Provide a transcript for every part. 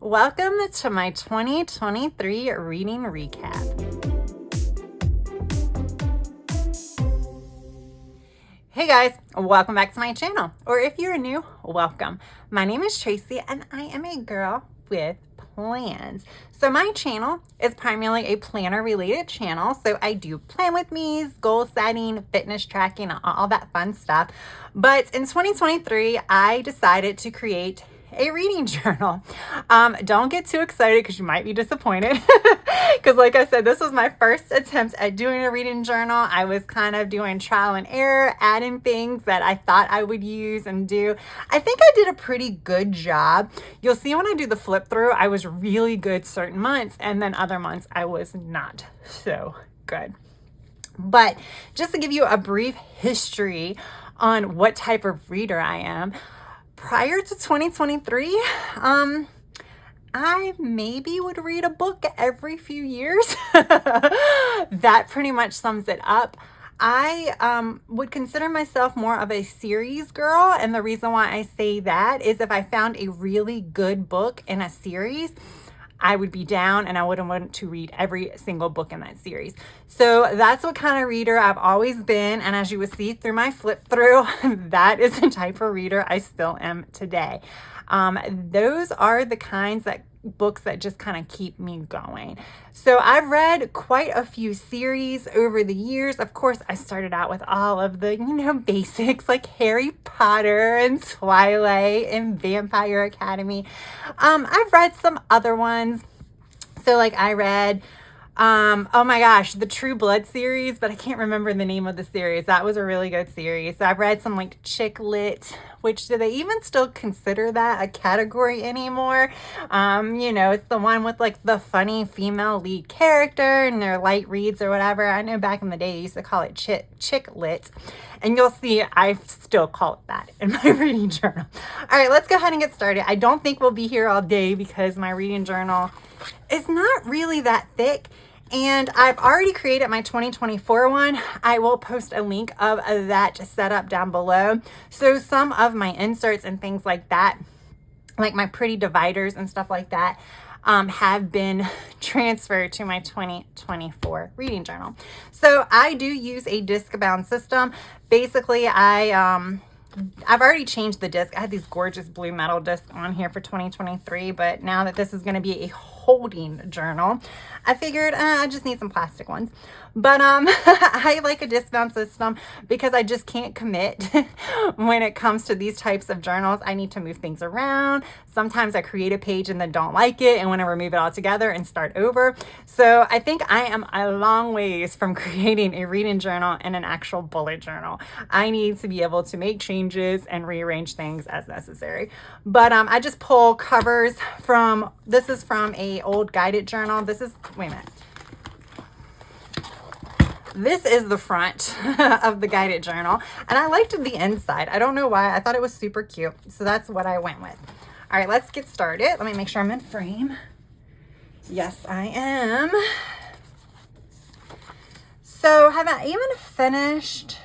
Welcome to my 2023 reading recap. Hey guys, welcome back to my channel, or if you're new, welcome. My name is Tracy and I am a girl with plans. So my channel is primarily a planner related channel. So I do plan with me's, goal setting, fitness tracking, all that fun stuff. But in 2023, I decided to create a reading journal. Don't get too excited because you might be disappointed. Because like I said, this was my first attempt at doing a reading journal. I was kind of doing trial and error, adding things that I thought I would use and do. I think I did a pretty good job. You'll see when I do the flip through, I was really good certain months, and then other months I was not so good. But just to give you a brief history on what type of reader I am, prior to 2023, I maybe would read a book every few years. That pretty much sums it up. I would consider myself more of a series girl. And the reason why I say that is if I found a really good book in a series, I would be down and I wouldn't want to read every single book in that series. So that's what kind of reader I've always been. And as you will see through my flip through, that is the type of reader I still am today. Those are the kinds of books that just kind of keep me going. So I've read quite a few series over the years. Of course, I started out with all of the, basics like Harry Potter and Twilight and Vampire Academy. I've read some other ones. So like I read, oh my gosh, the True Blood series, but I can't remember the name of the series. That was a really good series. So I've read some like chick lit, which do they even still consider that a category anymore? It's the one with like the funny female lead character and their light reads or whatever. I know back in the day, they used to call it chick lit. And you'll see I still call it that in my reading journal. All right, let's go ahead and get started. I don't think we'll be here all day because my reading journal is not really that thick. And I've already created my 2024 one. I will post a link of that setup down below. So some of my inserts and things like that, like my pretty dividers and stuff like that, have been transferred to my 2024 reading journal. So I do use a disc bound system. Basically, I've already changed the disc. I had these gorgeous blue metal discs on here for 2023, but now that this is going to be a holding journal, I figured I just need some plastic ones. But I like a disc bound system because I just can't commit when it comes to these types of journals. I need to move things around. Sometimes I create a page and then don't like it and want to remove it all together and start over. So I think I am a long ways from creating a reading journal and an actual bullet journal. I need to be able to make changes and rearrange things as necessary. But I just pull covers from, this is from a old guided journal. Wait a minute. This is the front of the guided journal, and I liked the inside. I don't know why. I thought it was super cute, so that's what I went with. All right, let's get started. Let me make sure I'm in frame. Yes, I am. So have I even finished?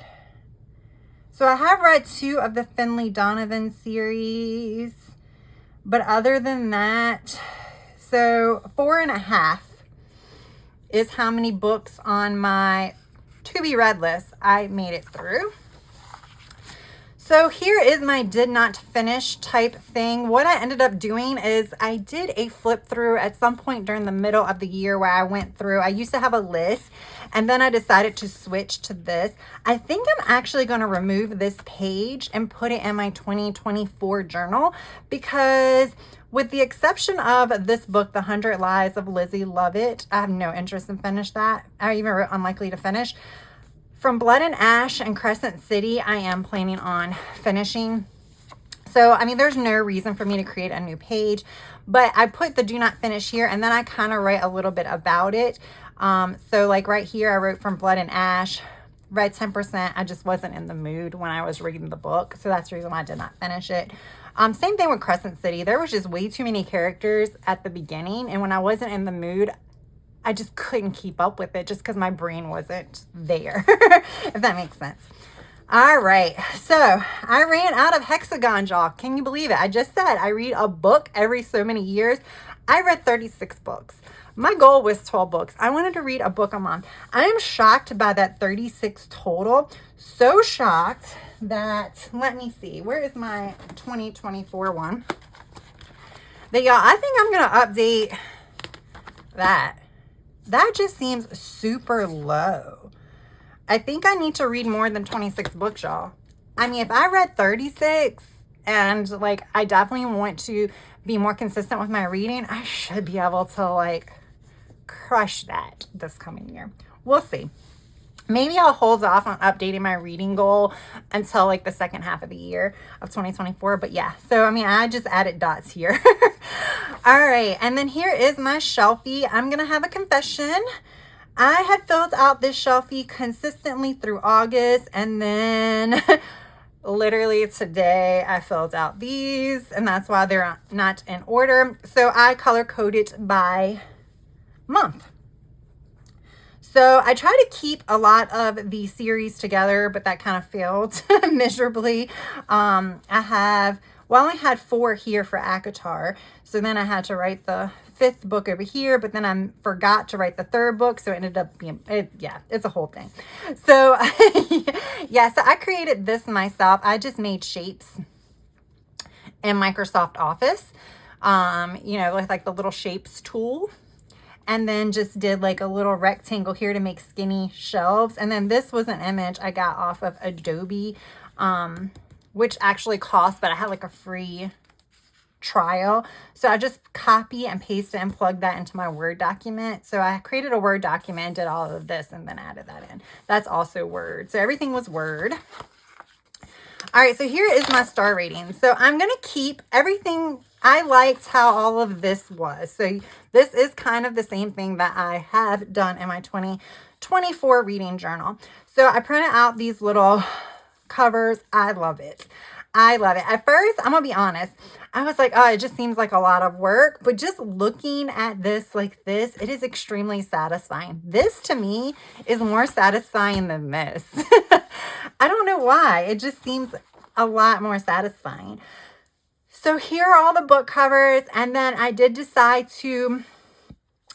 So I have read 2 of the Finley Donovan series, but other than that, so 4.5 is how many books on my to be read list I made it through. So here is my did not finish type thing. What I ended up doing is I did a flip through at some point during the middle of the year where I went through. I used to have a list and then I decided to switch to this. I think I'm actually going to remove this page and put it in my 2024 journal because with the exception of this book, The 100 Lies of Lizzie Lovett, I have no interest in finish that. I even wrote unlikely to finish. From Blood and Ash and Crescent City, I am planning on finishing. So, I mean, there's no reason for me to create a new page, but I put the do not finish here and then I kind of write a little bit about it. So like right here, I wrote From Blood and Ash, read 10%. I just wasn't in the mood when I was reading the book. So that's the reason why I did not finish it. Same thing with Crescent City. There was just way too many characters at the beginning. And when I wasn't in the mood, I just couldn't keep up with it just because my brain wasn't there, if that makes sense. All right, so I ran out of hexagons, y'all. Can you believe it? I just said I read a book every so many years. I read 36 books. My goal was 12 books. I wanted to read a book a month. I am shocked by that 36 total. So shocked that, let me see, where is my 2024 one? That y'all, I think I'm going to update that. That just seems super low. I think I need to read more than 26 books, y'all. I mean, if I read 36 and like I definitely want to be more consistent with my reading, I should be able to like crush that this coming year. We'll see. Maybe I'll hold off on updating my reading goal until like the second half of the year of 2024. But yeah, so I mean, I just added dots here. All right, and then here is my shelfie. I'm gonna have a confession. I had filled out this shelfie consistently through August, and then literally today I filled out these, and that's why they're not in order. So I color coded by month. So I try to keep a lot of the series together, but that kind of failed miserably. I only had 4 here for ACOTAR. So then I had to write the 5th book over here, but then I forgot to write the 3rd book. So it ended up being, it's a whole thing. So yeah, so I created this myself. I just made shapes in Microsoft Office, with like the little shapes tool. And then just did like a little rectangle here to make skinny shelves. And then this was an image I got off of Adobe, which actually cost, but I had like a free trial. So I just copy and paste it and plug that into my Word document. So I created a Word document, did all of this, and then added that in. That's also Word. So everything was Word. All right, so here is my star rating. So I'm going to keep everything. I liked how all of this was. So this is kind of the same thing that I have done in my 2024 reading journal. So I printed out these little covers. I love it. I love it. At first, I'm going to be honest, I was like, oh, it just seems like a lot of work. But just looking at this like this, it is extremely satisfying. This to me is more satisfying than this. I don't know why. It just seems a lot more satisfying. So here are all the book covers. And then I did decide to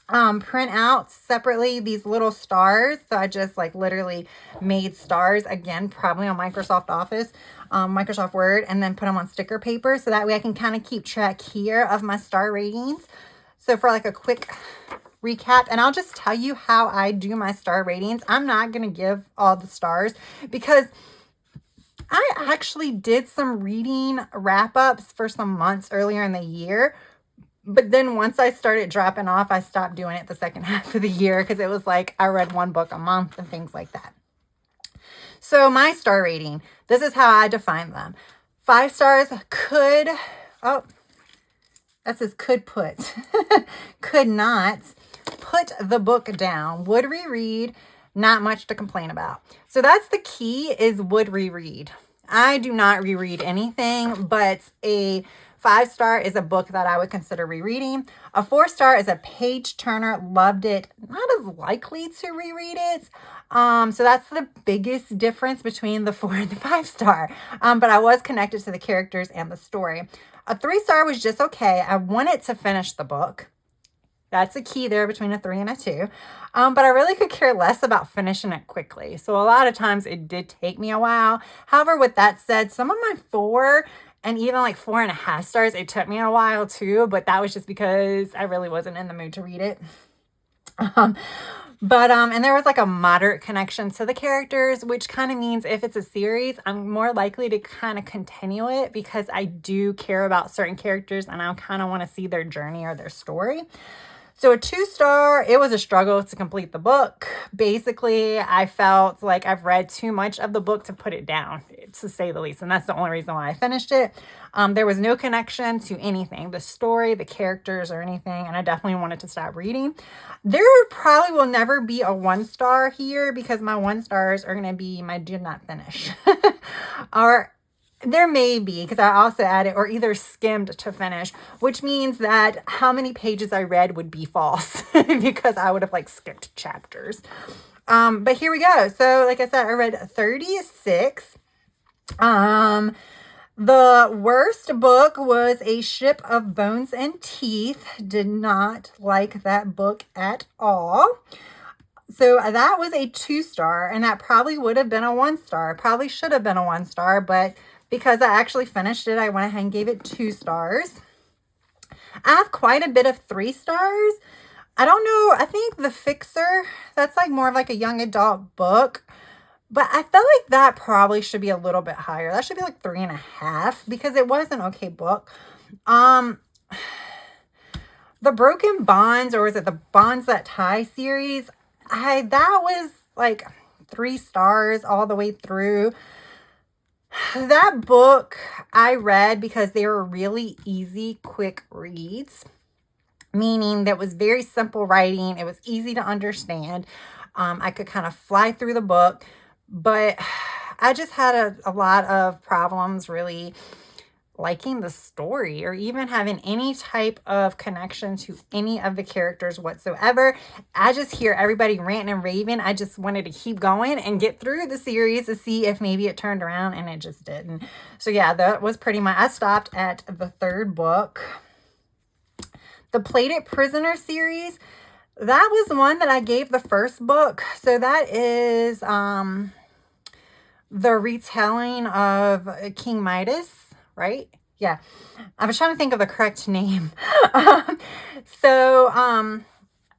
print out separately these little stars. So I just like literally made stars, again, probably on Microsoft Office, Microsoft Word, and then put them on sticker paper. So that way I can kind of keep track here of my star ratings. So for like a quick recap, and I'll just tell you how I do my star ratings. I'm not going to give all the stars because I actually did some reading wrap-ups for some months earlier in the year. But then once I started dropping off, I stopped doing it the second half of the year because it was like I read 1 book a month and things like that. So my star rating, this is how I define them. 5 stars could, that says could put, could not put the book down, would reread, not much to complain about. So that's the key, is would reread. I do not reread anything, but a 5-star is a book that I would consider rereading. A 4-star is a page turner. Loved it. Not as likely to reread it. So that's the biggest difference between the 4 and the 5-star. But I was connected to the characters and the story. A 3-star was just okay. I wanted to finish the book. That's a key there between a 3 and a 2. But I really could care less about finishing it quickly. So a lot of times it did take me a while. However, with that said, some of my 4 and even like 4.5 stars, it took me a while too, but that was just because I really wasn't in the mood to read it. And there was like a moderate connection to the characters, which kind of means if it's a series, I'm more likely to kind of continue it because I do care about certain characters and I kind of want to see their journey or their story. So a 2-star, it was a struggle to complete the book. Basically, I felt like I've read too much of the book to put it down, to say the least. And that's the only reason why I finished it. There was no connection to anything, the story, the characters, or anything. And I definitely wanted to stop reading. There probably will never be a 1-star here because my 1 stars are going to be my did not finish. Or there may be, because I also added or either skimmed to finish, which means that how many pages I read would be false because I would have like skipped chapters. But here we go. So like I said, I read 36. Um, the worst book was A Ship of Bones and Teeth. Did not like that book at all. So that was a 2-star, and that probably would have been a 1-star. Probably should have been a 1-star, but because I actually finished it, I went ahead and gave it 2 stars. I have quite a bit of 3 stars. I don't know. I think The Fixer, that's like more of like a young adult book. But I feel like that probably should be a little bit higher. That should be like 3.5 because it was an okay book. The Broken Bonds, or is it the Bonds That Tie series? That was like 3 stars all the way through. That book I read because they were really easy, quick reads, meaning that was very simple writing. It was easy to understand. I could kind of fly through the book, but I just had a lot of problems really liking the story or even having any type of connection to any of the characters whatsoever. I just hear everybody ranting and raving. I just wanted to keep going and get through the series to see if maybe it turned around, and it just didn't. So yeah, that was pretty much, I stopped at the 3rd book. The Plated Prisoner series, that was one that I gave the 1st book. So that is the retelling of King Midas, right? Yeah. I was trying to think of the correct name. The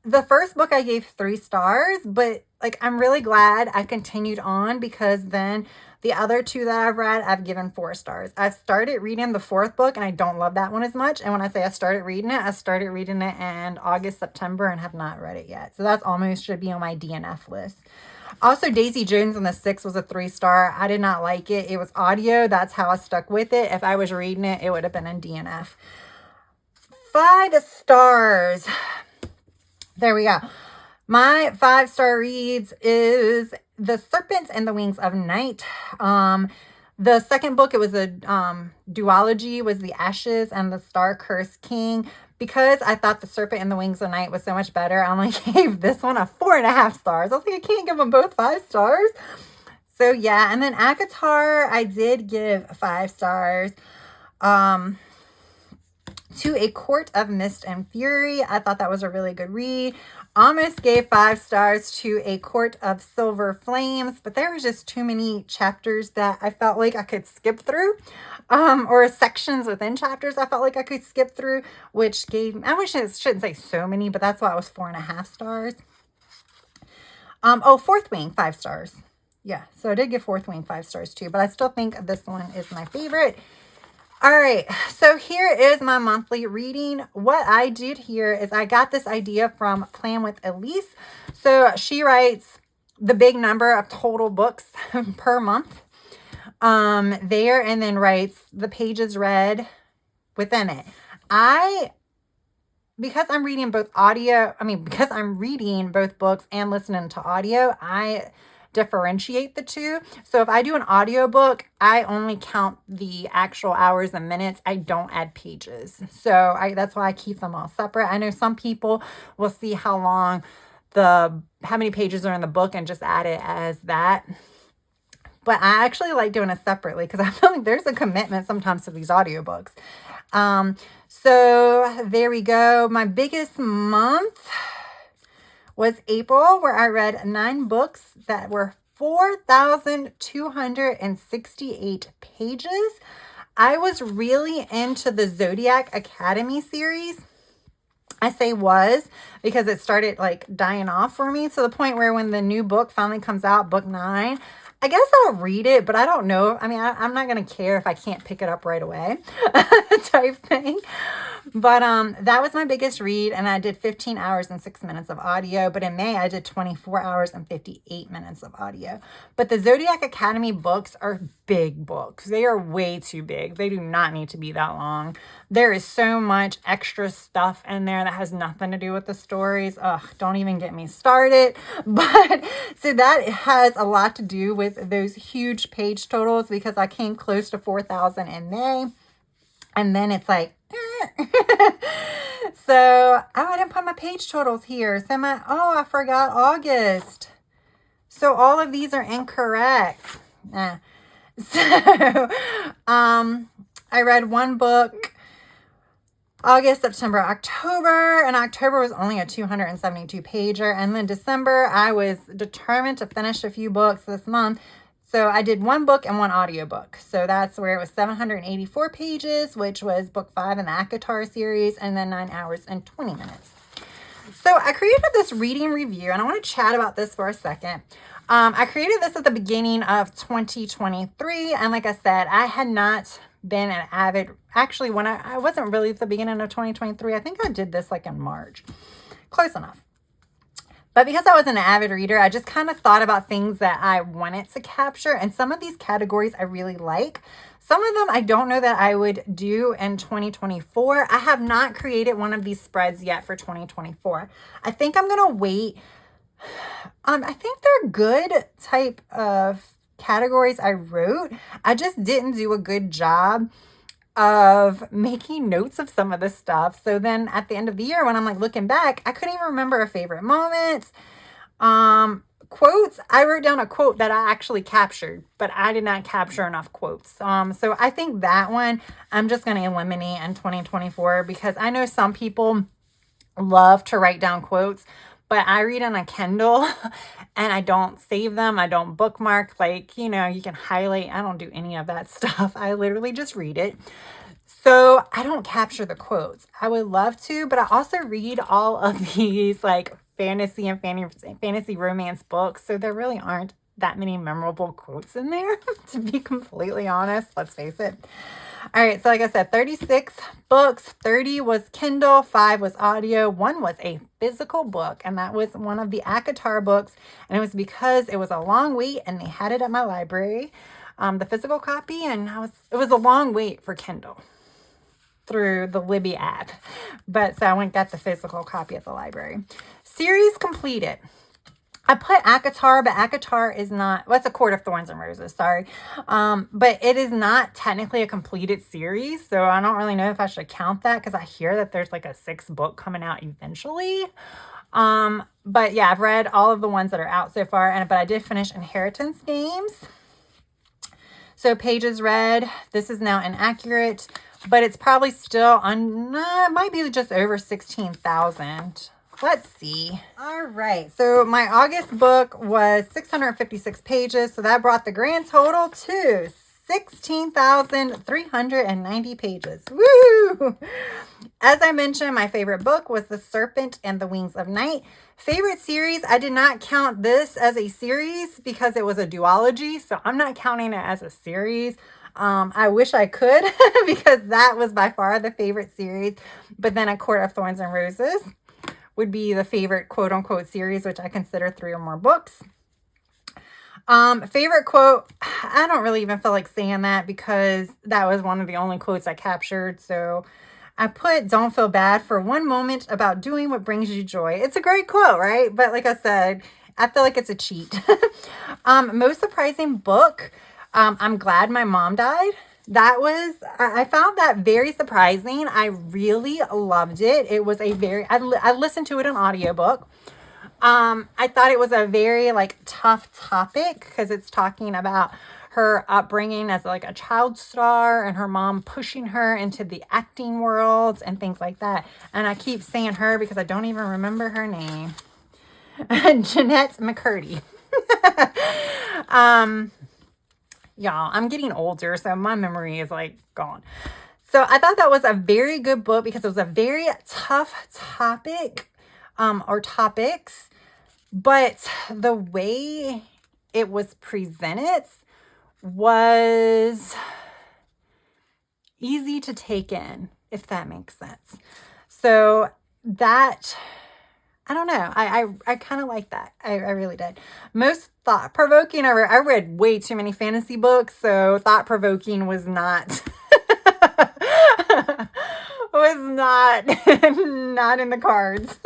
1st book I gave 3 stars, but like I'm really glad I continued on because then the other 2 that I've read, I've given 4 stars. I started reading the 4th book and I don't love that one as much. And when I say I started reading it in August, September, and have not read it yet. So that's almost should be on my DNF list. Also, Daisy Jones and the Six was a 3-star. I did not like it. It was audio. That's how I stuck with it. If I was reading it, it would have been in DNF. 5 stars. There we go. My 5-star reads is The Serpents and the Wings of Night. The 2nd book, it was a duology, was The Ashes and the Star-Cursed King. Because I thought The Serpent and the Wings of Night was so much better, I only gave this one a 4.5 stars. I was like, I can't give them both 5 stars. So yeah, and then Akatar, I did give 5 stars. To A Court of Mist and Fury, I thought that was a really good read. Almost gave 5 stars to A Court of Silver Flames, but there was just too many chapters that I felt like I could skip through, or sections within chapters I felt like I could skip through, which gave, I wish it shouldn't say so many, but that's why it was 4.5 stars. Fourth Wing, 5 stars. Yeah, so I did give Fourth Wing 5 stars too, but I still think this one is my favorite. All right, so here is my monthly reading. What I did here is I got this idea from Plan with Elise. So she writes the big number of total books per month there, and then writes the pages read within it. Because I'm reading both books and listening to audio, I differentiate the 2. So if I do an audiobook, I only count the actual hours and minutes. I don't add pages. So that's why I keep them all separate. I know some people will see how many pages are in the book and just add it as that. But I actually like doing it separately because I feel like there's a commitment sometimes to these audiobooks. So there we go. My biggest month was April, where I read 9 books that were 4,268 pages. I was really into the Zodiac Academy series. I say was because it started like dying off for me to the point where when the new book finally comes out, book 9, I guess I'll read it, but I don't know. I mean, I'm not going to care if I can't pick it up right away type thing. But that was my biggest read, and I did 15 hours and 6 minutes of audio. But in May, I did 24 hours and 58 minutes of audio. But the Zodiac Academy books are big books. They are way too big. They do not need to be that long. There is so much extra stuff in there that has nothing to do with the stories. Ugh, don't even get me started. But so that has a lot to do with those huge page totals because I came close to 4,000 in May. And then it's like, so, I didn't put my page totals here. So I forgot August. So all of these are incorrect. So, I read one book August, September, October, and October was only a 272 pager. And then December, I was determined to finish a few books this month. So I did one book and one audiobook. So that's where it was 784 pages, which was book 5 in the ACOTAR series, and then 9 hours and 20 minutes. So I created this reading review, and I want to chat about this for a second. I created this at the beginning of 2023, and like I said, I had not been an avid, actually when I wasn't really at the beginning of 2023. I think I did this like in March. Close enough. But because I was an avid reader, I just kind of thought about things that I wanted to capture. And some of these categories I really like. Some of them I don't know that I would do in 2024. I have not created one of these spreads yet for 2024. I think I'm going to wait. I think they're good type of categories I wrote. I just didn't do a good job of making notes of some of this stuff. So then at the end of the year, when I'm like looking back, I couldn't even remember a favorite moment. Quotes, I wrote down a quote that I actually captured, but I did not capture enough quotes. So I think that one I'm just going to eliminate in 2024 because I know some people love to write down quotes, but I read on a Kindle and I don't save them. I don't bookmark, like, you can highlight. I don't do any of that stuff. I literally just read it. So I don't capture the quotes. I would love to, but I also read all of these like fantasy and fantasy romance books. So there really aren't that many memorable quotes in there, to be completely honest. Let's face it. All right, so like I said, 36 books, 30 was Kindle, 5 was audio, 1 was a physical book, and that was one of the ACOTAR books, and it was because it was a long wait, and they had it at my library, the physical copy, and it was a long wait for Kindle through the Libby app, but so I went and got the physical copy at the library. Series completed. I put ACOTAR, but ACOTAR is not, well, it's A Court of Thorns and Roses, sorry. But it is not technically a completed series, so I don't really know if I should count that because I hear that there's like a 6th book coming out eventually. But yeah, I've read all of the ones that are out so far, but I did finish Inheritance Games. So pages read, this is now inaccurate, but it's probably still it might be just over 16,000. Let's see. All right. So my August book was 656 pages. So that brought the grand total to 16,390 pages. Woo! As I mentioned, my favorite book was The Serpent and the Wings of Night. Favorite series, I did not count this as a series because it was a duology. So I'm not counting it as a series. I wish I could because that was by far the favorite series. But then A Court of Thorns and Roses would be the favorite quote unquote series, which I consider 3 or more books. Favorite quote, I don't really even feel like saying that because that was one of the only quotes I captured. So I put, don't feel bad for one moment about doing what brings you joy. It's a great quote, right? But like I said, I feel like it's a cheat. Most surprising book, I'm glad my mom died. I found that very surprising. I really loved it. It was I listened to it on audiobook. I thought it was a very tough topic because it's talking about her upbringing as like a child star and her mom pushing her into the acting world and things like that. And I keep saying her because I don't even remember her name. Jeanette McCurdy. Y'all, I'm getting older, so my memory is gone. So I thought that was a very good book because it was a very tough topic, or topics, but the way it was presented was easy to take in, if that makes sense. So that, I don't know. I kind of like that. I really did. Most thought-provoking, I read way too many fantasy books, so thought-provoking was not not in the cards.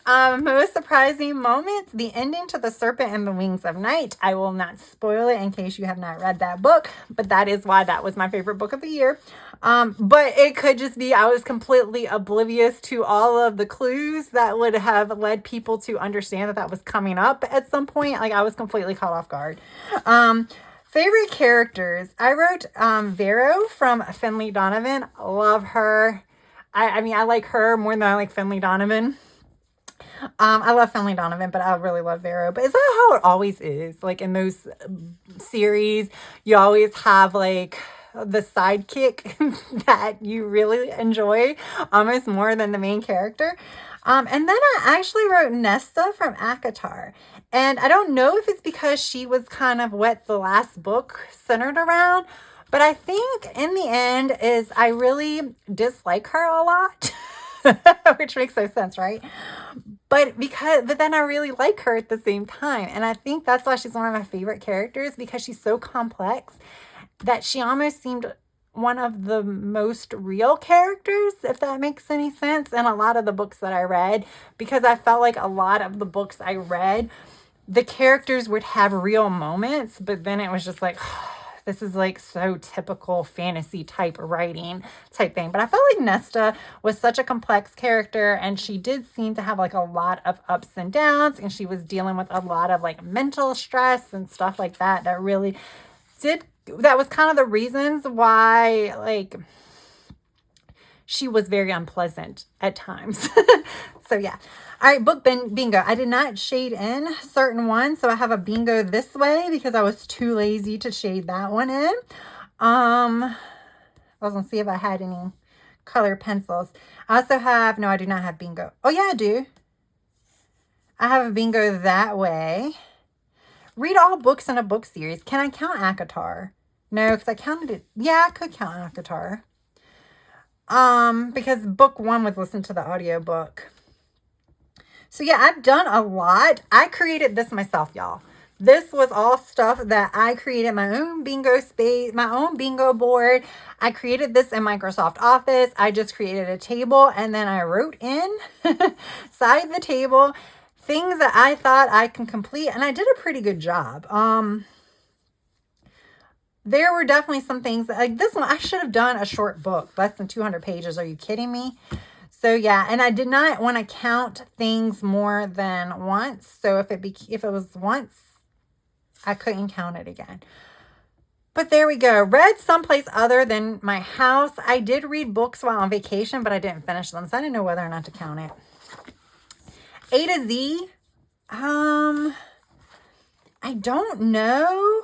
Most surprising moments, the ending to The Serpent and the Wings of Night. I will not spoil it in case you have not read that book, but that is why that was my favorite book of the year. But it could just be I was completely oblivious to all of the clues that would have led people to understand that was coming up at some point. I was completely caught off guard. Favorite characters. I wrote Vero from Finley Donovan. Love her. I mean, I like her more than I like Finley Donovan. I love Finley Donovan, but I really love Vero. But is that how it always is? Like in those series, you always have like the sidekick that you really enjoy almost more than the main character. And then I actually wrote Nesta from Akatar. And I don't know if it's because she was kind of what the last book centered around, but I think in the end is I really dislike her a lot, which makes no sense, right? But then I really like her at the same time. And I think that's why she's one of my favorite characters, because she's so complex that she almost seemed one of the most real characters, if that makes any sense, in a lot of the books that I read, because I felt like a lot of the books I read, the characters would have real moments, but then it was just like, this is like so typical fantasy type writing type thing. But I felt like Nesta was such a complex character, and she did seem to have like a lot of ups and downs, and she was dealing with a lot of like mental stress and stuff like that really that was kind of the reasons why like she was very unpleasant at times. So yeah. All right, book bingo. I did not shade in certain ones, so I have a bingo this way because I was too lazy to shade that one in. I was gonna see if I had any color pencils. I also have, no, I do not have bingo. Oh yeah, I do. I have a bingo that way. Read all books in a book series. Can I count Akatar? No, because I counted it. Yeah, I could count Akatar. Because book 1 was listened to the audiobook. So yeah, I've done a lot. I created this myself, y'all. This was all stuff that I created, my own bingo space, my own bingo board. I created this in Microsoft Office. I just created a table, and then I wrote in side the table things that I thought I can complete, and I did a pretty good job. There were definitely some things like this one. I should have done a short book, less than 200 pages. Are you kidding me? So yeah, and I did not want to count things more than once. So if it was once, I couldn't count it again. But there we go. Read someplace other than my house. I did read books while on vacation, but I didn't finish them, so I didn't know whether or not to count it. A to Z. I don't know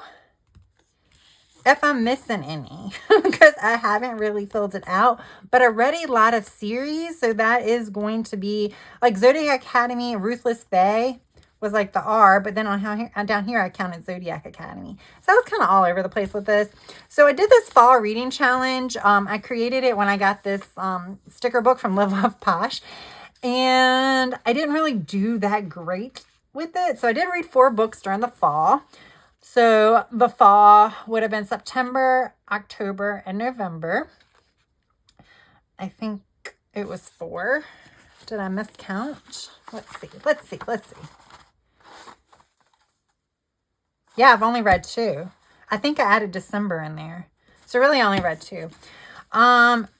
if I'm missing any because I haven't really filled it out, but I read a lot of series. So that is going to be like Zodiac Academy, Ruthless Fae was like the R, but then down here I counted Zodiac Academy. So I was kind of all over the place with this. So I did this fall reading challenge. I created it when I got this sticker book from Live Love Posh, and I didn't really do that great with it. So I did read 4 books during the fall. So the fall would have been September, October, and November. I think it was 4. Did I miscount? Let's see. Yeah, I've only read 2. I think I added December in there. So really I only read 2.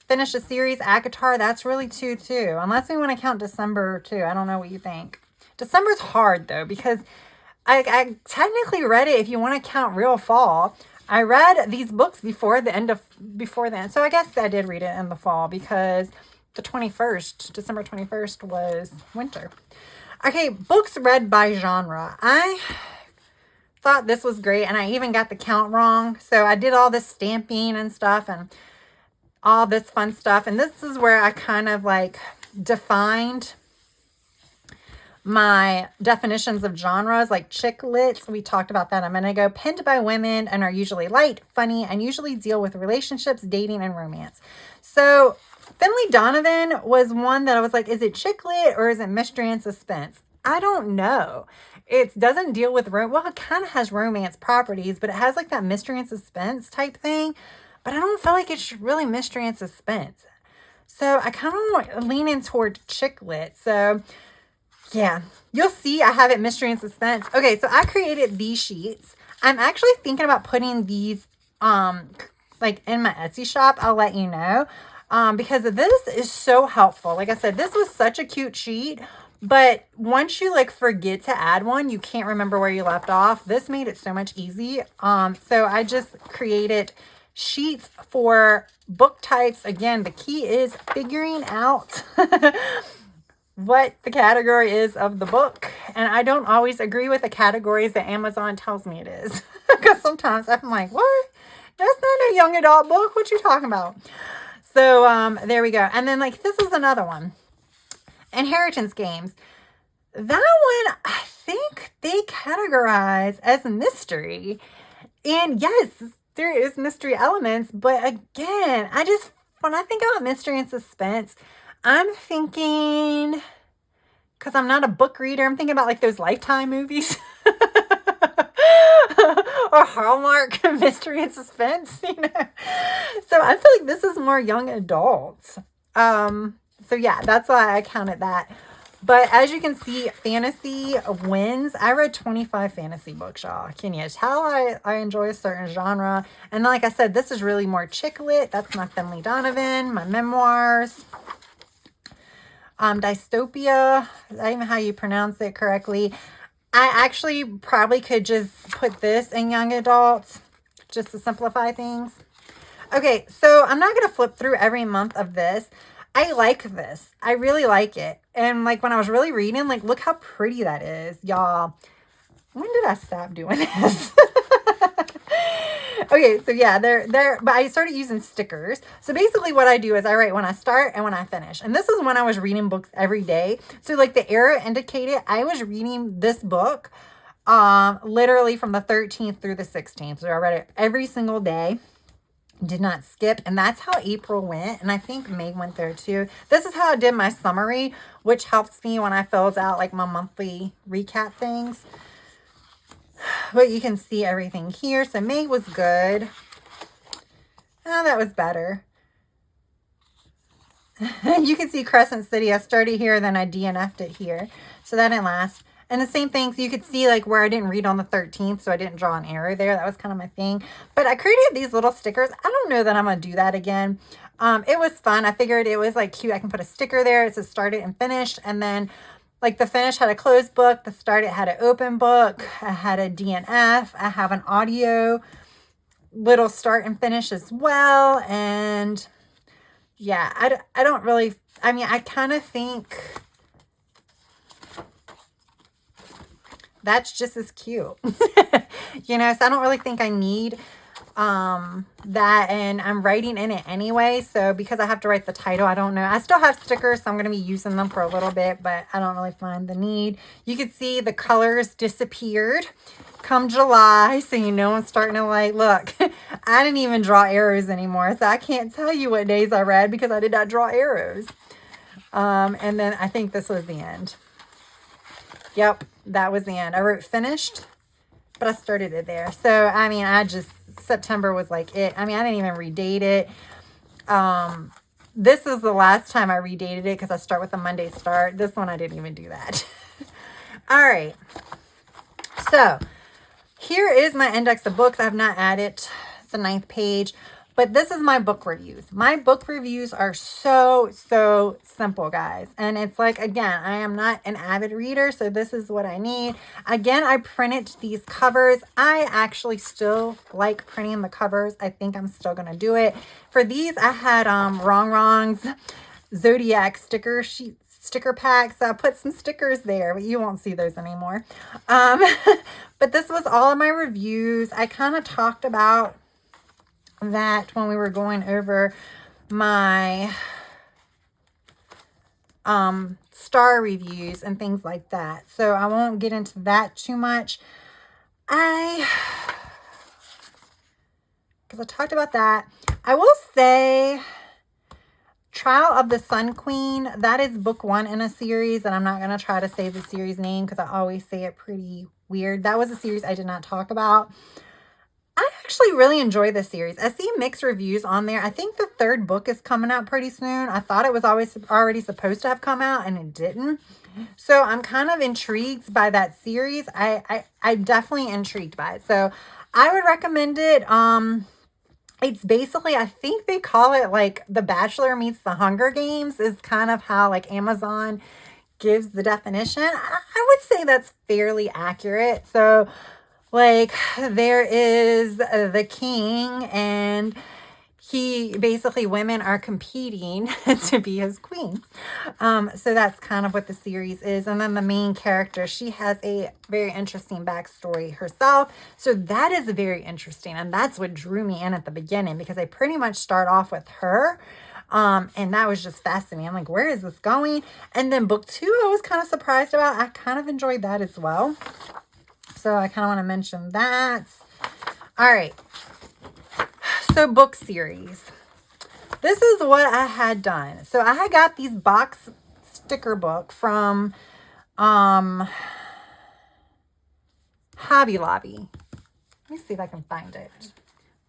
Finished a series, Akatar. That's really 2 too. Unless we want to count December too. I don't know what you think. December's hard though, because I technically read it if you want to count real fall. I read these books before then. So I guess I did read it in the fall because the 21st, December 21st was winter. Okay, books read by genre. I thought this was great, and I even got the count wrong. So I did all this stamping and stuff and all this fun stuff. And this is where I kind of like defined my definitions of genres, like chick lit. We talked about that a minute ago. Penned by women and are usually light, funny, and usually deal with relationships, dating, and romance. So Finley Donovan was one that I was like, is it chick lit or is it mystery and suspense? I don't know. It doesn't deal with well, it kind of has romance properties, but it has like that mystery and suspense type thing. But I don't feel like it's really mystery and suspense. So I kind of leaning toward chick lit. So yeah, you'll see I have it mystery and suspense. Okay, so I created these sheets. I'm actually thinking about putting these like in my Etsy shop. I'll let you know. Because this is so helpful. Like I said, this was such a cute sheet, But once you like forget to add one, you can't remember where you left off. This made it so much easy. So I just created sheets for book types. Again, the key is figuring out what the category is of the book. And I don't always agree with the categories that Amazon tells me it is. Because sometimes I'm like, what? That's not a young adult book. What you talking about? So there we go. And then like this is another one. Inheritance games. That one, I think they categorize as mystery. And yes, there is mystery elements. But again, when I think about mystery and suspense, I'm thinking, because I'm not a book reader, I'm thinking about like those Lifetime movies. Or Hallmark mystery and suspense, you know. So I feel like this is more young adults. So yeah, that's why I counted that. But as you can see, fantasy wins. I read 25 fantasy books, y'all. Can you tell I enjoy a certain genre? And like I said, this is really more chick lit. That's my Finley Donovan, my memoirs. Dystopia, is that even how you pronounce it correctly? I actually probably could just put this in young adults just to simplify things. Okay, so I'm not going to flip through every month of this. I like this. I really like it. And like when I was really reading, like look how pretty that is, y'all. When did I stop doing this? Okay, so yeah, but I started using stickers. So basically what I do is I write when I start and when I finish. And this is when I was reading books every day. So like the era indicated, I was reading this book literally from the 13th through the 16th. So I read it every single day. Did not skip. And that's how April went. And I think May went there too. This is how I did my summary, which helps me when I filled out like my monthly recap things. But you can see everything here. So May was good. Oh, that was better. You can see Crescent City. I started here, then I DNF'd it here. So that didn't last. And the same thing, so you could see like where I didn't read on the 13th, so I didn't draw an arrow there. That was kind of my thing. But I created these little stickers. I don't know that I'm going to do that again. It was fun. I figured it was like cute. I can put a sticker there. It says started and finished. And then like the finish had a closed book. The started had an open book. I had a DNF. I have an audio little start and finish as well. And yeah, I don't really, I mean, I kind of think that's just as cute. You know, so I don't really think I need that, and I'm writing in it anyway, so because I have to write the title, I don't know. I still have stickers, so I'm going to be using them for a little bit, but I don't really find the need. You can see the colors disappeared come July, so you know I'm starting to like, look, I didn't even draw arrows anymore, so I can't tell you what days I read because I did not draw arrows. And then I think this was the end. Yep, that was the end. I wrote finished, but I started it there. So, I mean, September was like it. I mean, I didn't even redate it. This is the last time I redated it because I start with a Monday start. This one, I didn't even do that. All right. So, here is my index of books. I have not added the 9th page, but this is my book reviews. My book reviews are so simple, guys. And it's like, again, I am not an avid reader, so this is what I need. Again, I printed these covers. I actually still like printing the covers. I think I'm still going to do it. For these, I had Wrong Wrongs Zodiac sticker packs. I put some stickers there, but you won't see those anymore. But this was all of my reviews. I kind of talked about that when we were going over my star reviews and things like that. So I won't get into that too much. Because I talked about that. I will say Trial of the Sun Queen, that is book 1 in a series, and I'm not going to try to say the series name because I always say it pretty weird. That was a series I did not talk about. I actually really enjoy this series. I see mixed reviews on there. I think the 3rd book is coming out pretty soon. I thought it was already supposed to have come out, and it didn't. So I'm kind of intrigued by that series. I'm definitely intrigued by it. So I would recommend it. It's basically, I think they call it like The Bachelor meets The Hunger Games is kind of how like Amazon gives the definition, I would say that's fairly accurate. So like there is the king, and he basically, women are competing to be his queen. So that's kind of what the series is. And then the main character, she has a very interesting backstory herself. So that is very interesting. And that's what drew me in at the beginning, because I pretty much start off with her. And that was just fascinating. I'm like, where is this going? And then book 2, I was kind of surprised about. I kind of enjoyed that as well. So I kind of want to mention that. All right. So book series. This is what I had done. So I had got these box sticker book from Hobby Lobby. Let me see if I can find it.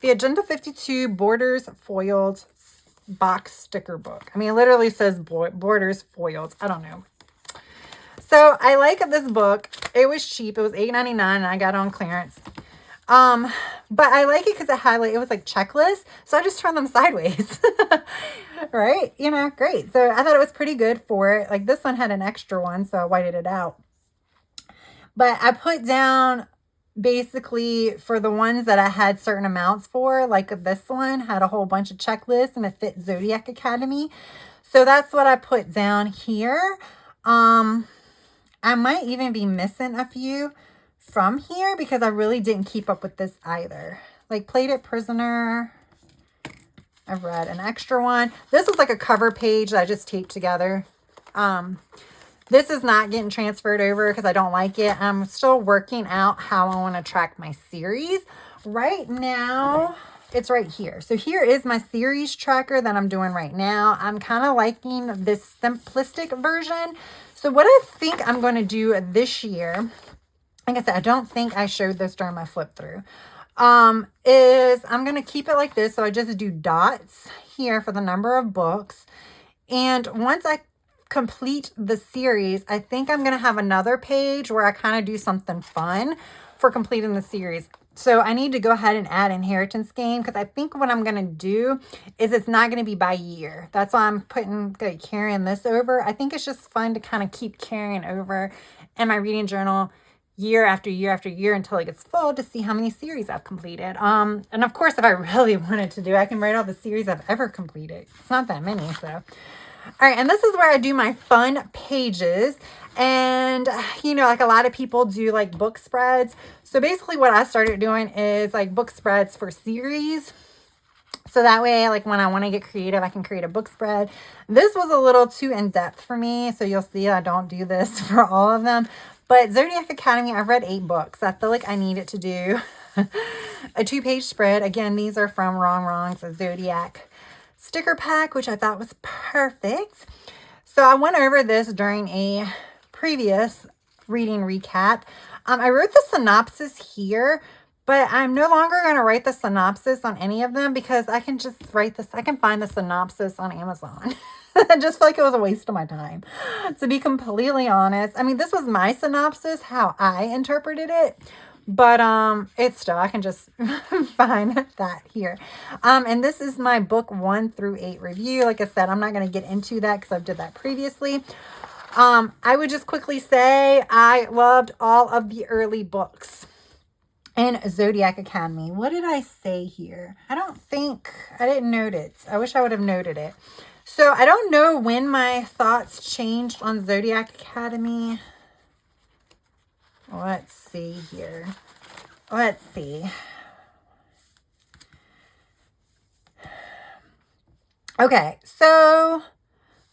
The Agenda 52 Borders Foiled box sticker book. I mean, it literally says Borders Foiled. I don't know. So I like this book. It was cheap. It was $8.99 and I got it on clearance. But I like it because it had, like, it was like checklists. So I just turned them sideways. Right? You know, great. So I thought it was pretty good for it. Like this one had an extra one, so I whited it out. But I put down basically for the ones that I had certain amounts for, like this one had a whole bunch of checklists and it fit Zodiac Academy. So that's what I put down here. I might even be missing a few from here because I really didn't keep up with this either. Like Plated Prisoner, I've read an extra one. This was like a cover page that I just taped together. This is not getting transferred over because I don't like it. I'm still working out how I want to track my series. Right now, it's right here. So here is my series tracker that I'm doing right now. I'm kind of liking this simplistic version. So what I think I'm going to do this year, like I said, I don't think I showed this during my flip through, is I'm going to keep it like this. So I just do dots here for the number of books. And once I complete the series, I think I'm going to have another page where I kind of do something fun for completing the series. So I need to go ahead and add inheritance game because I think what I'm going to do is it's not going to be by year. That's why I'm carrying this over. I think it's just fun to kind of keep carrying over in my reading journal year after year after year until it gets full to see how many series I've completed. And of course, if I really wanted to do, I can write all the series I've ever completed. It's not that many, so. All right, and this is where I do my fun pages. And, you know, like a lot of people do like book spreads. So basically what I started doing is like book spreads for series. So that way, like when I want to get creative, I can create a book spread. This was a little too in-depth for me. So you'll see I don't do this for all of them. But Zodiac Academy, I've read 8 books. I feel like I needed to do a 2-page spread. Again, these are from Wrong Wrongs, a Zodiac sticker pack, which I thought was perfect. So I went over this during a previous reading recap. I wrote the synopsis here, but I'm no longer going to write the synopsis on any of them because I can just write this. I can find the synopsis on Amazon. I just feel like it was a waste of my time, to be completely honest. I mean, this was my synopsis, how I interpreted it. But it's still, I can just find that here. And this is my book 1 through 8 review. Like I said, I'm not going to get into that because I've did that previously. I would just quickly say I loved all of the early books in Zodiac Academy. What did I say here? I didn't note it. I wish I would have noted it. So I don't know when my thoughts changed on Zodiac Academy. Let's see here. Let's see. Okay, so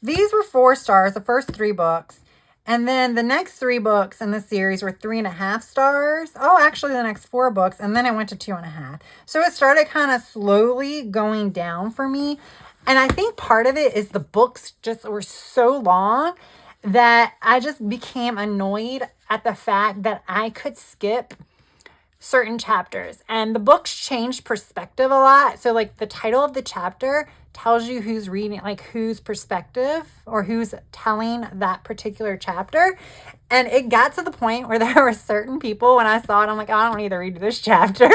these were 4 stars, the first 3 books. And then the next 3 books in the series were 3.5 stars. Oh, actually the next 4 books. And then I went to 2.5. So it started kind of slowly going down for me. And I think part of it is the books just were so long that I just became annoyed at the fact that I could skip certain chapters. And the books changed perspective a lot. So like the title of the chapter tells you who's reading, like whose perspective or who's telling that particular chapter. And it got to the point where there were certain people, when I saw it, I'm like, oh, I don't need to read this chapter.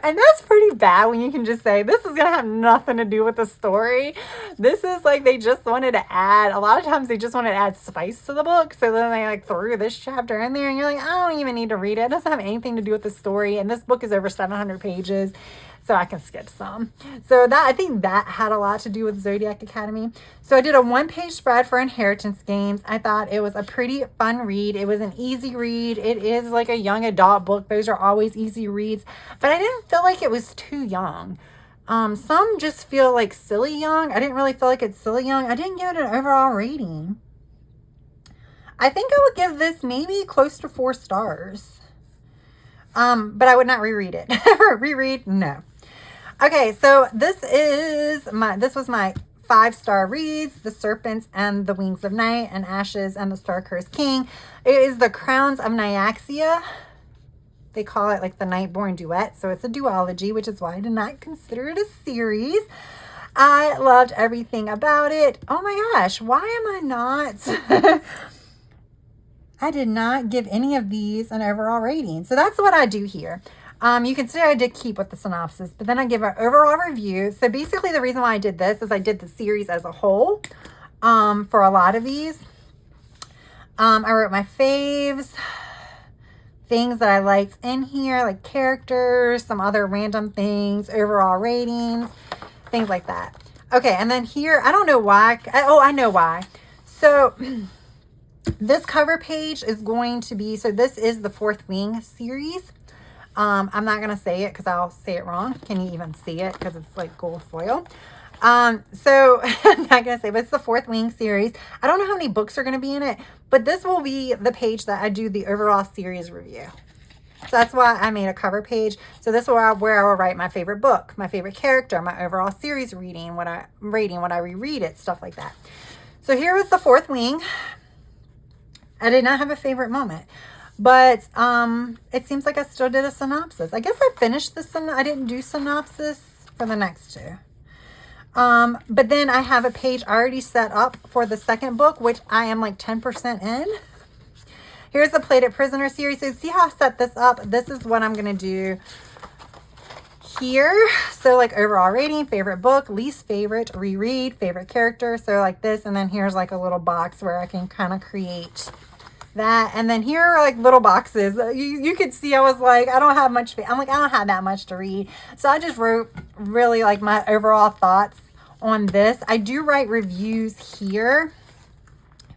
And that's pretty bad when you can just say, this is going to have nothing to do with the story. This is like, they just wanted to add, a lot of times they just wanted to add spice to the book. So then they like threw this chapter in there and you're like, I don't even need to read it. It doesn't have anything to do with the story. And this book is over 700 pages. So I can skip some. So that, I think that had a lot to do with Zodiac Academy. So I did a 1-page spread for Inheritance Games. I thought it was a pretty fun read. It was an easy read. It is like a young adult book. Those are always easy reads. But I didn't feel like it was too young. Some just feel like silly young. I didn't really feel like it's silly young. I didn't give it an overall rating. I think I would give this maybe close to 4 stars. But I would not reread it. Reread? No. Okay, so this was my 5-star reads, The Serpents and the Wings of Night, and Ashes and the Star-Cursed King. It is the Crowns of Nyaxia. They call it like the Nightborn Duet. So it's a duology, which is why I did not consider it a series. I loved everything about it. Oh my gosh, why am I not? I did not give any of these an overall rating. So that's what I do here. You can see I did keep with the synopsis, but then I give an overall review. So basically the reason why I did this is I did the series as a whole for a lot of these. I wrote my faves, things that I liked in here, like characters, some other random things, overall ratings, things like that. Okay, and then here, I don't know why. I know why. So this cover page is going to be, so this is the Fourth Wing series. I'm not going to say it because I'll say it wrong. Can you even see it? Because it's like gold foil. So I'm not going to say, but it's the Fourth Wing series. I don't know how many books are going to be in it, but this will be the page that I do the overall series review. So that's why I made a cover page. So this is where I will write my favorite book, my favorite character, my overall series reading, when I reread it, stuff like that. So here was the Fourth Wing. I did not have a favorite moment. But it seems like I still did a synopsis. I guess I finished I didn't do synopsis for the next two. But then I have a page already set up for the second book, which I am like 10% in. Here's the Plated Prisoner series. So see how I set this up? This is what I'm going to do here. So like overall rating, favorite book, least favorite, reread, favorite character. So like this. And then here's like a little box where I can kind of create that. And then here are like little boxes. You could see I was like, I don't have much. I'm like, I don't have that much to read. So I just wrote really like my overall thoughts on this. I do write reviews here,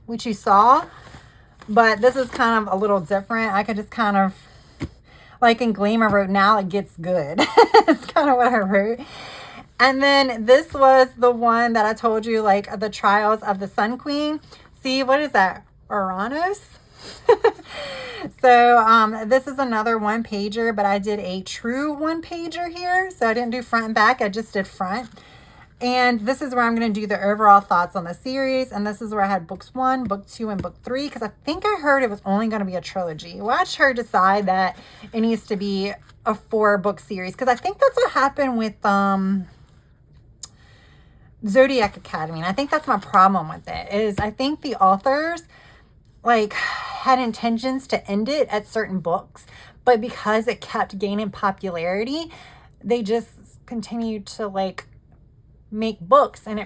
which you saw, but this is kind of a little different. I could just kind of, like in Gleam, I wrote, now it gets good. It's kind of what I wrote. And then this was the one that I told you, like the Trials of the Sun Queen. See, what is that? Uranus? So this is another 1-pager, but I did a true 1-pager here. So I didn't do front and back. I just did front. And this is where I'm going to do the overall thoughts on the series. And this is where I had books 1, book 2, and book 3. Because I think I heard it was only going to be a trilogy. Watch her decide that it needs to be a 4-book series. Because I think that's what happened with Zodiac Academy. And I think that's my problem with it. Is I think the authors like had intentions to end it at certain books, but because it kept gaining popularity, they just continued to like make books, and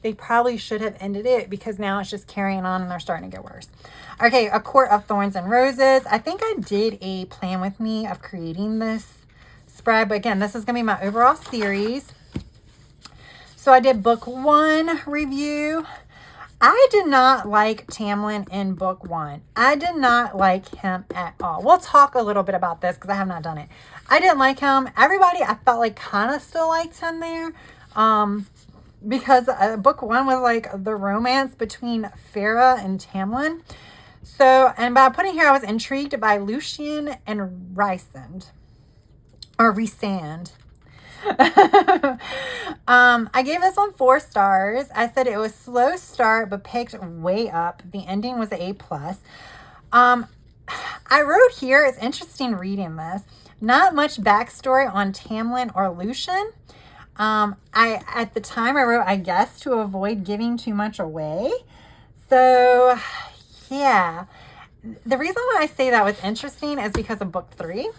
they probably should have ended it, because now it's just carrying on and they're starting to get worse. Okay, A Court of Thorns and Roses. I think I did a plan with me of creating this spread, but again, this is gonna be my overall series. So I did book 1 review. I did not like Tamlin in book 1. I did not like him at all. We'll talk a little bit about this because I have not done it. I didn't like him. Everybody, I felt like kind of still liked him there. Because book 1 was like the romance between Farah and Tamlin. So, and by putting here, I was intrigued by Lucian and Rysand. Or Rysand. I gave this one 4 stars. I said it was slow start but picked way up. The ending was an A+. I wrote here, it's interesting reading this, not much backstory on Tamlin or Lucian. At the time I wrote, I guess, to avoid giving too much away. So yeah, the reason why I say that was interesting is because of book 3.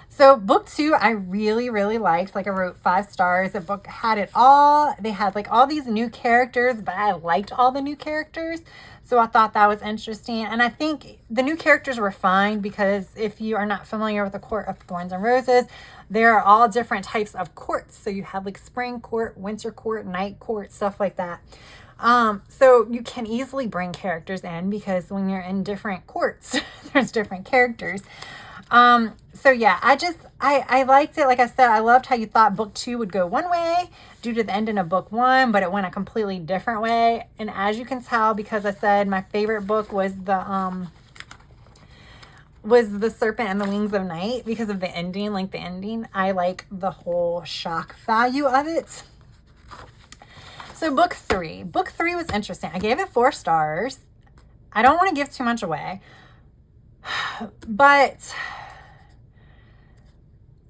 So book 2, I really, really liked. Like, I wrote 5 stars. The book had it all. They had like all these new characters, but I liked all the new characters. So I thought that was interesting. And I think the new characters were fine because if you are not familiar with the Court of Thorns and Roses, there are all different types of courts. So you have like spring court, winter court, night court, stuff like that. So you can easily bring characters in because when you're in different courts, there's different characters. So yeah, I liked it. Like I said, I loved how you thought book 2 would go one way due to the ending of book 1, but it went a completely different way. And as you can tell, because I said my favorite book was the Serpent and the Wings of Night, because of the ending. Like the ending, I like the whole shock value of it. So book 3 was interesting. I gave it 4 stars. I don't want to give too much away, but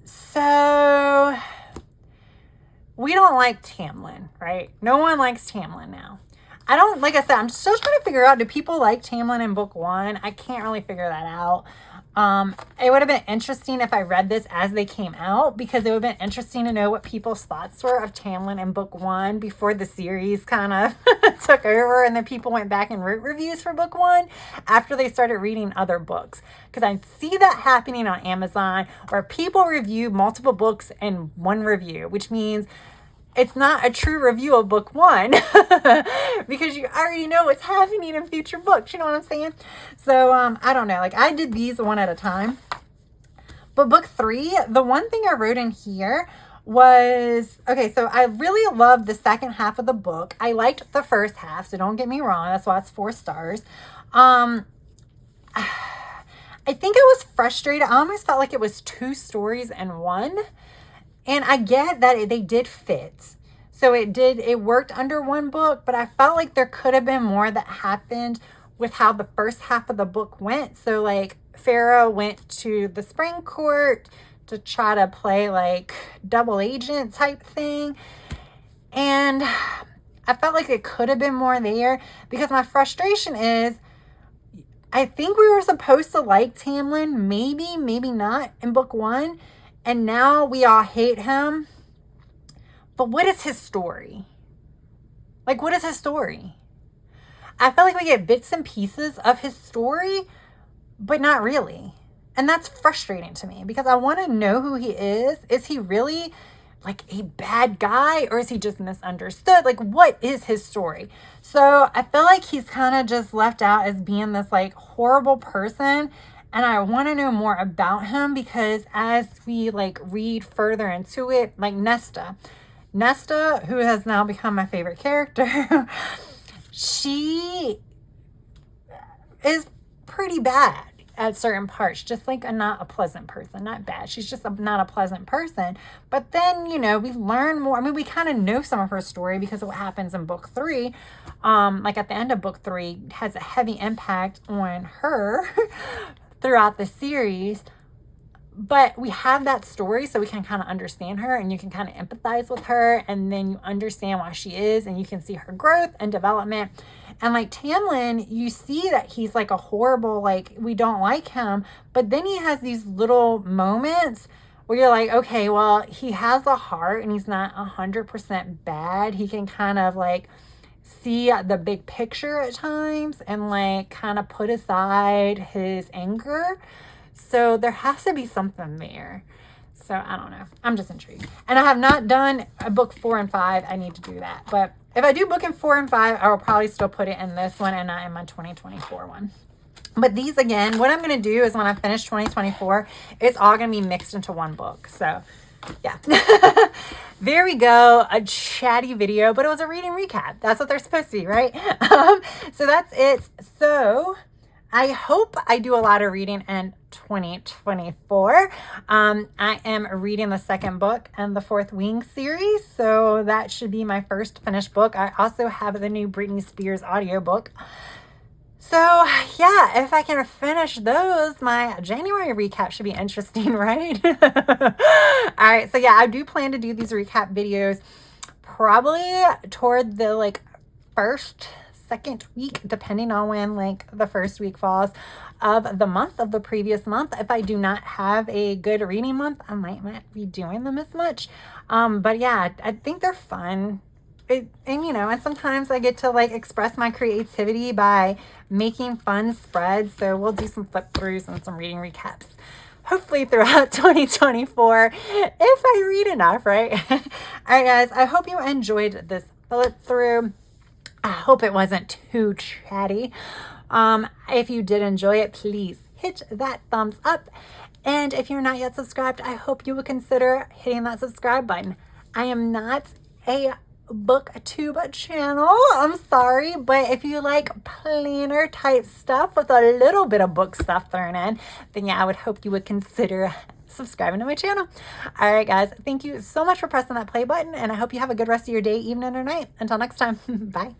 so we don't like Tamlin, right? No one likes Tamlin now. Like I said, I'm still trying to figure out, do people like Tamlin in book 1? I can't really figure that out. It would have been interesting if I read this as they came out, because it would have been interesting to know what people's thoughts were of Tamlin in book 1 before the series kind of took over and then people went back and wrote reviews for book 1 after they started reading other books. Because I see that happening on Amazon where people review multiple books in one review, which means it's not a true review of book 1 because you already know what's happening in future books. You know what I'm saying? So, I don't know. Like, I did these one at a time. But book 3, the one thing I wrote in here was, okay, so I really loved the second half of the book. I liked the first half, so don't get me wrong. That's why it's 4 stars. I think I was frustrated. I almost felt like it was 2 stories in one. And I get that they did fit. So it worked under one book, but I felt like there could have been more that happened with how the first half of the book went. So like Farah went to the spring court to try to play like double agent type thing. And I felt like it could have been more there, because my frustration is, I think we were supposed to like Tamlin, maybe not in book 1. And now we all hate him. But what is his story? Like, what is his story? I feel like we get bits and pieces of his story, but not really. And that's frustrating to me because I want to know who he is. Is he really like a bad guy, or is he just misunderstood? Like, what is his story? So I feel like he's kind of just left out as being this like horrible person. And I want to know more about him, because as we like read further into it, like Nesta, who has now become my favorite character, she is pretty bad at certain parts, just like not a pleasant person, not bad. She's just not a pleasant person. But then, you know, we learn more. I mean, we kind of know some of her story because of what happens in book 3. Like at the end of book 3 has a heavy impact on her throughout the series, but we have that story so we can kind of understand her, and you can kind of empathize with her, and then you understand why she is, and you can see her growth and development. And like Tamlin, you see that he's like a horrible, like, we don't like him, but then he has these little moments where you're like, okay, well, he has a heart and he's not 100% bad. He can kind of like see the big picture at times and like kind of put aside his anger. So there has to be something there. So I don't know. I'm just intrigued. And I have not done a book 4 and 5. I need to do that. But if I do book in 4 and 5, I will probably still put it in this one and not in my 2024 one. But these, again, what I'm going to do is when I finish 2024, it's all going to be mixed into one book. So yeah. There we go. A chatty video, but it was a reading recap. That's what they're supposed to be, right? So that's it. So I hope I do a lot of reading in 2024. I am reading the second book in the Fourth Wing series, so that should be my first finished book. I also have the new Britney Spears audiobook So yeah, if I can finish those, my January recap should be interesting, right? All right, so yeah, I do plan to do these recap videos probably toward the like first, second week, depending on when like the first week falls of the month of the previous month. If I do not have a good reading month, I might not be doing them as much. But yeah, I think they're fun. And you know, and sometimes I get to like express my creativity by making fun spreads. So we'll do some flip throughs and some reading recaps hopefully throughout 2024 if I read enough, right? All right, guys, I hope you enjoyed this flip through. I hope it wasn't too chatty. If you did enjoy it, please hit that thumbs up. And if you're not yet subscribed, I hope you would consider hitting that subscribe button. I am not a booktube channel, I'm sorry, but if you like planner type stuff with a little bit of book stuff thrown in, then yeah, I would hope you would consider subscribing to my channel. All right, guys, thank you so much for pressing that play button, and I hope you have a good rest of your day, evening, or night. Until next time, bye.